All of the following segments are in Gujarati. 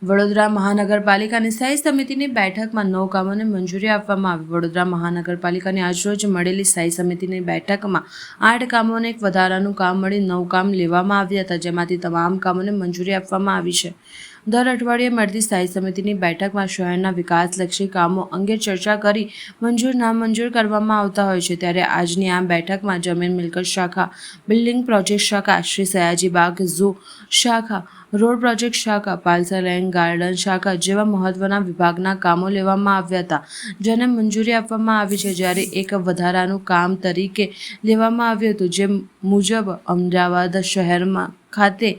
વડોદરા મહાનગરપાલિકાની સ્થાયી સમિતિની બેઠકમાં 9 કામોને મંજૂરી આપવામાં આવી. વડોદરા મહાનગરપાલિકાની આજરોજ મળેલી સ્થાયી સમિતિની બેઠકમાં 8 કામોને એક વધારાનું કામ મળી 9 કામ લેવામાં આવ્યા હતા, જેમાંથી તમામ કામોને મંજૂરી આપવામાં આવી છે. દર અઠવાડિયે મળતી સ્થાયી સમિતિની બેઠકમાં શહેરના વિકાસલક્ષી કામો અંગે ચર્ચા કરી મંજૂર નામંજૂર કરવામાં આવતા હોય છે. ત્યારે આજની આ બેઠકમાં જમીન મિલકત શાખા, બિલ્ડિંગ પ્રોજેક્ટ શાખા, શ્રી સયાજી બાગ ઝૂ શાખા, રોડ પ્રોજેક્ટ શાખા, પાલસા લેન ગાર્ડન શાખા જેવા મહત્વના વિભાગના કામો લેવામાં આવ્યા હતા, જેને મંજૂરી આપવામાં આવી છે. જ્યારે એક વધારાનું કામ તરીકે લેવામાં આવ્યું હતું, જે મુજબ અમદાવાદ શહેરમાં ખાતે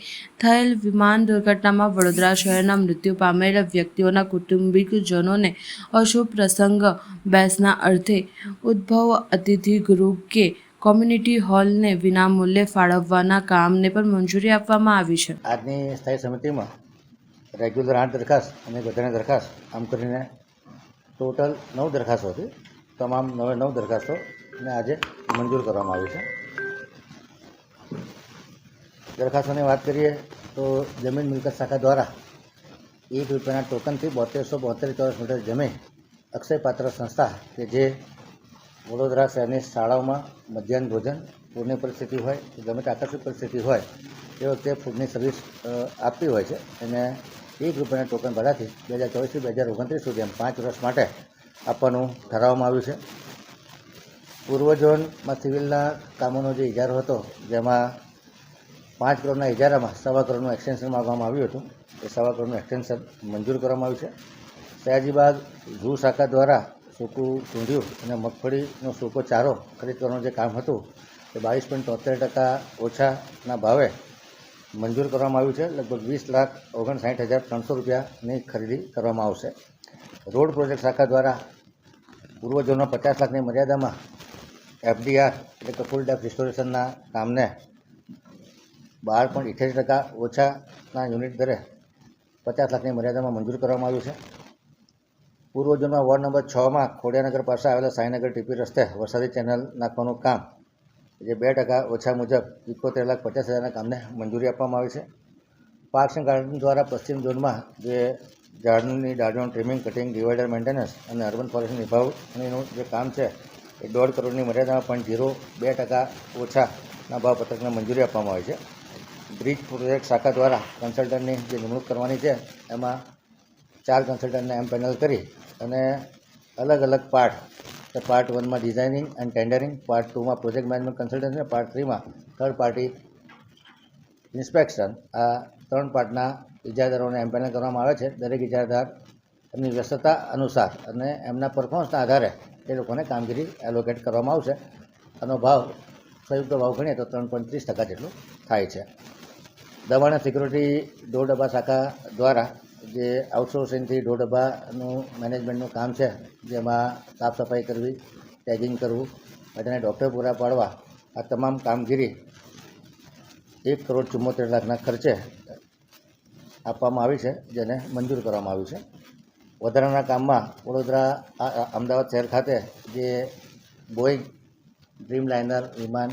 થયેલ વિમાન દુર્ઘટનામાં વડોદરા શહેરના મૃત્યુ પામેલ વ્યક્તિઓના કુટુંબીજનોને અશુભ પ્રસંગ બેસના અર્થે ઉદ્ભવ અતિથિ ગૃહ કે કોમ્યુનિટી હોલને વિનામૂલ્યે ફાળવવાના કામને પણ મંજૂરી આપવામાં આવી છે. આજની સ્થાયી સમિતિમાં રેગ્યુલર 8 દરખાસ્ત અને વધારાની દરખાસ્ત આમ કરીને ટોટલ 9 દરખાસ્તો હતી. તમામ 9 દરખાસ્તોને આજે મંજૂર કરવામાં આવી છે. દરખાસ્તોની વાત કરીએ તો જમીન મિલકત શાખા દ્વારા ₹1 ટોકનથી 7272 ચોરસ મીટર જમીન અક્ષયપાત્ર સંસ્થા કે જે વડોદરા શહેરની શાળાઓમાં મધ્યાહન ભોજન, પૂરની પરિસ્થિતિ હોય કે ગમે તે આકસ્મિક પરિસ્થિતિ હોય એ વખતે ફૂડની સર્વિસ આપતી હોય છે. એને ₹1 ટોકન ભાડાથી 2024થી 2029 સુધી એમ 5 વર્ષ માટે આપવાનું ઠરાવવામાં આવ્યું છે. પૂર્વ ઝોનમાં સિવિલના કામોનો જે ઇજારો હતો, જેમાં 5 કરોડના ઇજારામાં 1.25 કરોડનું એક્સટેન્શન માગવામાં આવ્યું હતું, એ 1.25 કરોડનું એક્સટેન્શન મંજૂર કરવામાં આવ્યું છે. સયાજીબાગ ઝૂ શાખા દ્વારા સૂકું સૂંઢિયું અને મગફળીનો સૂકો ચારો ખરીદ કરવાનું જે કામ હતું તે 22.73% ઓછાના ભાવે મંજૂર કરવામાં આવ્યું છે. લગભગ ₹20,59,300ની ખરીદી કરવામાં આવશે. રોડ પ્રોજેક્ટ શાખા દ્વારા પૂર્વ ઝોનમાં 50 લાખની મર્યાદામાં FDR એટલે કે ફૂલ ડેપ્થ રિસ્ટોરેશનના કામને 12.78% ઓછાના યુનિટ દરે 50 લાખની મર્યાદામાં મંજૂર કરવામાં આવ્યું છે. પૂર્વ ઝોનમાં વોર્ડ નંબર 6માં ખોડિયાનગર પાસે આવેલા સાંઈનગર ટીપી રસ્તે વરસાદી ચેનલ નાખવાનું કામ જે 2% ઓછા મુજબ 71,50,000ના કામને મંજૂરી આપવામાં આવી છે. પાર્ક્સ એન્ડ ગાર્ડન દ્વારા પશ્ચિમ ઝોનમાં જે ઝાડની ડાળીઓનું ટ્રીમિંગ, કટિંગ, ડિવાઈડર મેન્ટેનન્સ અને અર્બન ફોરેસ્ટ નિભાવણીનું જે કામ છે એ 1.5 કરોડની મર્યાદામાં 0.02% ઓછાના ભાવપત્રકને મંજૂરી આપવામાં આવી છે. બ્રિજ પ્રોજેક્ટ શાખા દ્વારા કન્સલ્ટન્ટની જે નિમણૂક કરવાની છે એમાં 4 કન્સલ્ટન્ટને એમ પેનલ કરી અને અલગ અલગ પાર્ટ 1માં ડિઝાઇનિંગ એન્ડ ટેન્ડરિંગ, પાર્ટ 2માં પ્રોજેક્ટ મેનેજમેન્ટ કન્સલ્ટન્સી અને પાર્ટ 3માં થર્ડ પાર્ટી ઇન્સ્પેક્શન, આ 3 પાર્ટના ઇજારદારોને એમ પેનલ કરવામાં આવે છે. દરેક ઇજારદાર એમની વ્યસ્તતા અનુસાર અને એમના પરફોર્મન્સના આધારે એ લોકોને કામગીરી એલોકેટ કરવામાં આવશે. આનો ભાવ સંયુક્ત ભાવ ગણીએ તો 3.30% જેટલું થાય છે. દમણ અને સિક્યુરિટી ઢોર ડબ્બા શાખા દ્વારા જે આઉટસોર્સિંગથી ઢોર ડબ્બાનું મેનેજમેન્ટનું કામ છે, જેમાં સાફ સફાઈ કરવી, ટેગિંગ કરવું, બધાને ડૉક્ટર પૂરા પાડવા, આ તમામ કામગીરી 1,74,00,000ના ખર્ચે આપવામાં આવી છે, જેને મંજૂર કરવામાં આવ્યું છે. વધારાના કામમાં વડોદરા અમદાવાદ શહેર ખાતે જે બોઈંગ ડ્રીમલાઇનર વિમાન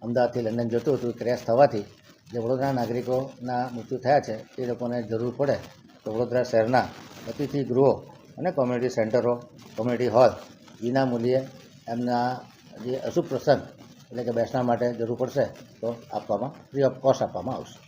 અમદાવાદથી લંડન જતું હતું, ક્રેશ થવાથી જે વડોદરા નાગરિકોના મૃત્યુ થયા છે, એ લોકોને જરૂર પડે તો વડોદરા શહેરના અતિથિ ગૃહો અને કોમ્યુનિટી સેન્ટરો, કોમ્યુનિટી હોલ વિનામૂલ્યે એમના જે અશુભ પ્રસંગ એટલે કે બેસણા માટે જરૂર પડશે તો આપવામાં ફ્રી ઓફ કોસ્ટ આપવામાં આવશે.